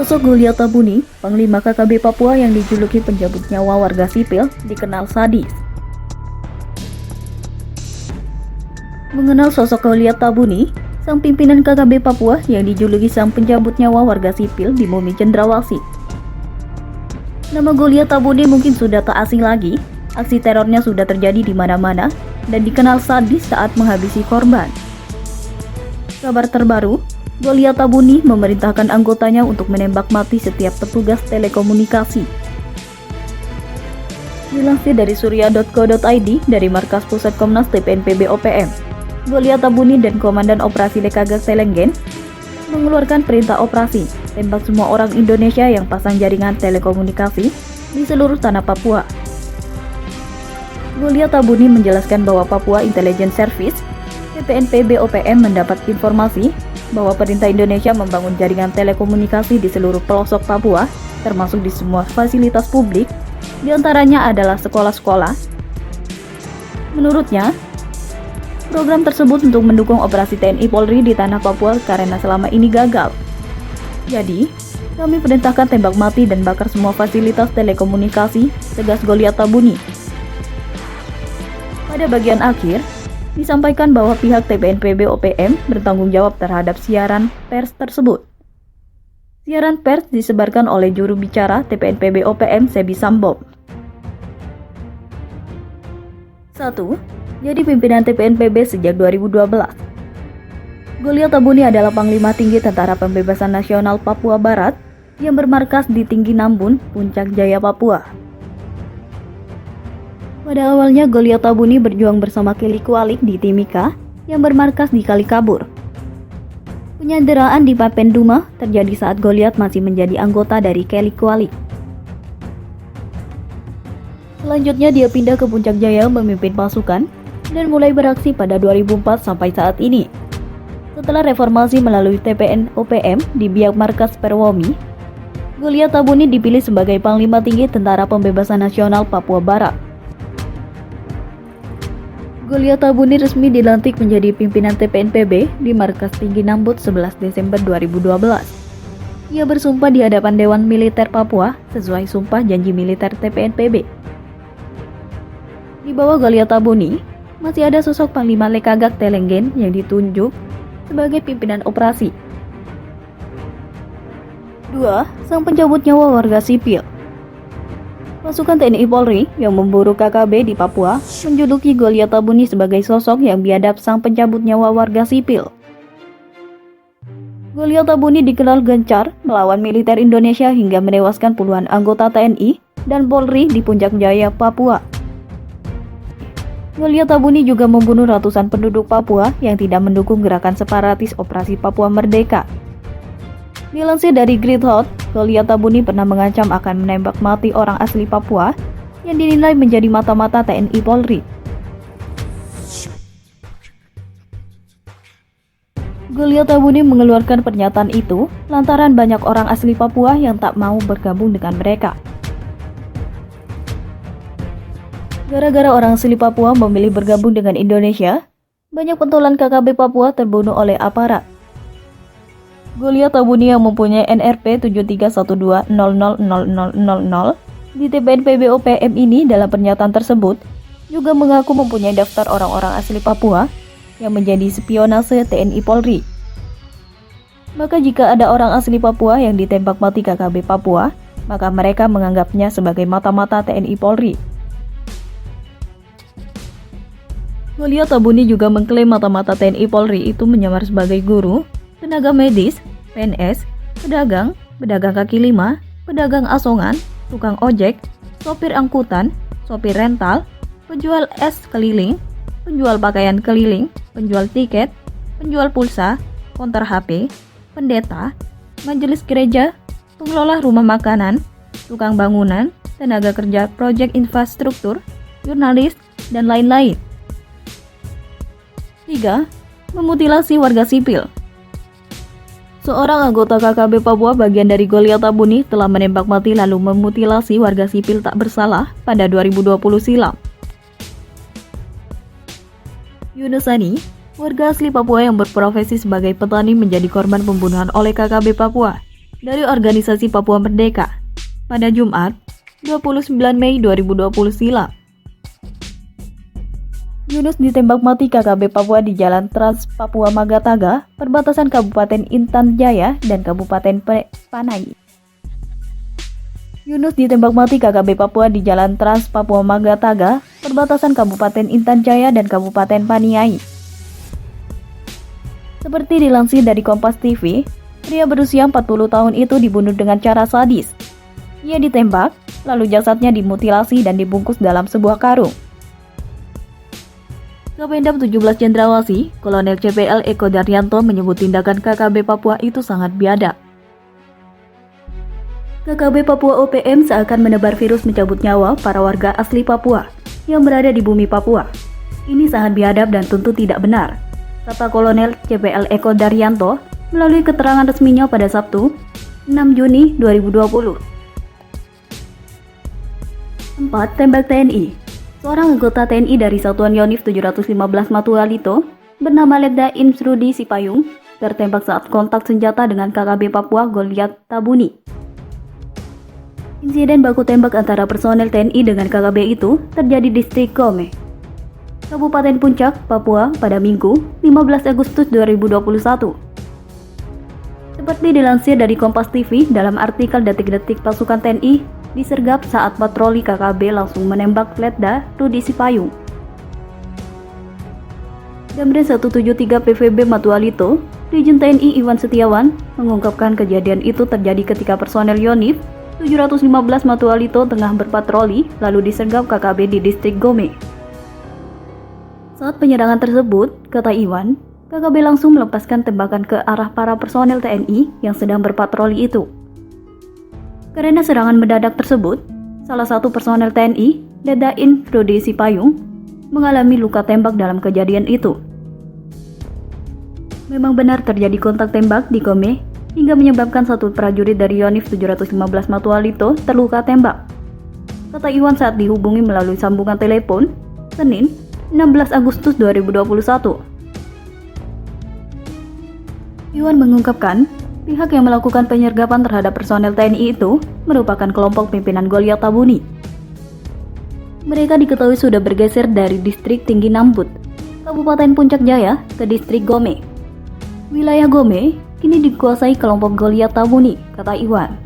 Sosok Goliat Tabuni, Panglima KKB Papua yang dijuluki penjabut nyawa warga sipil, dikenal sadis. Mengenal sosok Goliat Tabuni, sang pimpinan KKB Papua yang dijuluki sang penjabut nyawa warga sipil di Bumi Cendrawasih. Nama Goliat Tabuni mungkin sudah tak asing lagi, aksi terornya sudah terjadi di mana-mana dan dikenal sadis saat menghabisi korban. Kabar terbaru, Goliat Tabuni memerintahkan anggotanya untuk menembak mati setiap petugas telekomunikasi. Dilansir dari surya.co.id dari Markas Pusat Komnas TPNPB OPM, Goliat Tabuni dan Komandan Operasi Lekagak Telenggen mengeluarkan perintah operasi tembak semua orang Indonesia yang pasang jaringan telekomunikasi di seluruh tanah Papua. Goliat Tabuni menjelaskan bahwa Papua Intelligence Service TPNPB OPM mendapat informasi bahwa perintah Indonesia membangun jaringan telekomunikasi di seluruh pelosok Papua, termasuk di semua fasilitas publik, diantaranya adalah sekolah-sekolah. Menurutnya, program tersebut untuk mendukung operasi TNI Polri di tanah Papua karena selama ini gagal. Jadi, kami perintahkan tembak mati dan bakar semua fasilitas telekomunikasi, tegas Goliat Tabuni. Pada bagian akhir, disampaikan bahwa pihak TPNPB OPM bertanggung jawab terhadap siaran pers tersebut. Siaran pers disebarkan oleh juru bicara TPNPB OPM Sebi Sambob. 1. Jadi pimpinan TPNPB sejak 2012. Goliat Tabuni adalah Panglima Tinggi Tentara Pembebasan Nasional Papua Barat yang bermarkas di Tinggi Nambun, Puncak Jaya, Papua. Pada awalnya, Goliat Tabuni berjuang bersama Keli Kualik di Timika yang bermarkas di Kalikabur. Penyanderaan di Papenduma terjadi saat Goliat masih menjadi anggota dari Keli Kualik. Selanjutnya dia pindah ke Puncak Jaya memimpin pasukan dan mulai beraksi pada 2004 sampai saat ini. Setelah reformasi melalui TPN OPM di Biak Markas Perwomi, Goliat Tabuni dipilih sebagai Panglima Tinggi Tentara Pembebasan Nasional Papua Barat. Goliat Tabuni resmi dilantik menjadi pimpinan TPNPB di Markas Tinggi Nambut 11 Desember 2012. Ia bersumpah di hadapan Dewan Militer Papua sesuai sumpah janji militer TPNPB. Di bawah Goliat Tabuni, masih ada sosok Panglima Lekagak Telenggen yang ditunjuk sebagai pimpinan operasi. 2. Sang pencabut nyawa warga sipil. Pasukan TNI Polri yang memburu KKB di Papua menjuluki Goliat Tabuni sebagai sosok yang biadab sang pencabut nyawa warga sipil. Goliat Tabuni dikenal gencar melawan militer Indonesia hingga menewaskan puluhan anggota TNI dan Polri di Puncak Jaya, Papua. Goliat Tabuni juga membunuh ratusan penduduk Papua yang tidak mendukung gerakan separatis Operasi Papua Merdeka. Dilansir dari Gridhot, Goliat Tabuni pernah mengancam akan menembak mati orang asli Papua yang dinilai menjadi mata-mata TNI Polri. Goliat Tabuni mengeluarkan pernyataan itu lantaran banyak orang asli Papua yang tak mau bergabung dengan mereka. Gara-gara orang asli Papua memilih bergabung dengan Indonesia, banyak pentolan KKB Papua terbunuh oleh aparat. Goliat Tabuni yang mempunyai NRP 7312000000 di TPNPB OPM ini dalam pernyataan tersebut juga mengaku mempunyai daftar orang-orang asli Papua yang menjadi spionase TNI Polri. Maka jika ada orang asli Papua yang ditembak mati KKB Papua, maka mereka menganggapnya sebagai mata-mata TNI Polri. Goliat Tabuni juga mengklaim mata-mata TNI Polri itu menyamar sebagai guru, tenaga medis, PNS, pedagang kaki lima, pedagang asongan, tukang ojek, sopir angkutan, sopir rental, penjual es keliling, penjual pakaian keliling, penjual tiket, penjual pulsa, konter HP, pendeta, majelis gereja, pengelola rumah makanan, tukang bangunan, tenaga kerja proyek infrastruktur, jurnalis, dan lain-lain. 3. Memutilasi warga sipil. Seorang anggota KKB Papua bagian dari Goliat Tabuni telah menembak mati lalu memutilasi warga sipil tak bersalah pada 2020 silam. Yunusani, warga asli Papua yang berprofesi sebagai petani menjadi korban pembunuhan oleh KKB Papua. dari organisasi Papua Merdeka pada Jumat 29 Mei 2020 silam. Yunus ditembak mati KKB Papua di Jalan Trans Papua Magataga, perbatasan Kabupaten Intan Jaya dan Kabupaten Panai. Yunus ditembak mati KKB Papua di Jalan Trans Papua Magataga, perbatasan Kabupaten Intan Jaya dan Kabupaten Paniai. Seperti dilansir dari Kompas TV, pria berusia 40 tahun itu dibunuh dengan cara sadis. Ia ditembak, lalu jasadnya dimutilasi dan dibungkus dalam sebuah karung. Kapendam 17 Cendrawasih, Kolonel CPL Eko Daryanto menyebut tindakan KKB Papua itu sangat biadab. KKB Papua OPM seakan menebar virus mencabut nyawa para warga asli Papua yang berada di bumi Papua. Ini sangat biadab dan tentu tidak benar, kata Kolonel CPL Eko Daryanto melalui keterangan resminya pada Sabtu, 6 Juni 2020. 4. Tembak TNI. Seorang anggota TNI dari Satuan Yonif 715 Matualito bernama Letda Insrudi Sipayung tertembak saat kontak senjata dengan KKB Papua Goliat Tabuni. Insiden baku tembak antara personel TNI dengan KKB itu terjadi di distrik Gome, Kabupaten Puncak, Papua pada Minggu, 15 Agustus 2021. Seperti dilansir dari Kompas TV dalam artikel detik-detik pasukan TNI disergap saat patroli KKB langsung menembak Letda Rudi Sipayung. Damren 173 PVB Matualito, Dirjen TNI Iwan Setiawan, mengungkapkan kejadian itu terjadi ketika personel Yonif 715 Matualito tengah berpatroli lalu disergap KKB di distrik Gome. Saat penyerangan tersebut, kata Iwan, KKB langsung melepaskan tembakan ke arah para personel TNI yang sedang berpatroli itu. Karena serangan mendadak tersebut, salah satu personel TNI, Ledain Rudi Sipayung, mengalami luka tembak dalam kejadian itu. Memang benar terjadi kontak tembak di Gome hingga menyebabkan satu prajurit dari Yonif 715 Matualito terluka tembak, kata Iwan saat dihubungi melalui sambungan telepon, Senin, 16 Agustus 2021. Iwan mengungkapkan, pihak yang melakukan penyergapan terhadap personel TNI itu merupakan kelompok pimpinan Goliat Tabuni. Mereka diketahui sudah bergeser dari distrik Tinggi Nambut, Kabupaten Puncak Jaya ke distrik Gome. Wilayah Gome kini dikuasai kelompok Goliat Tabuni, kata Iwan.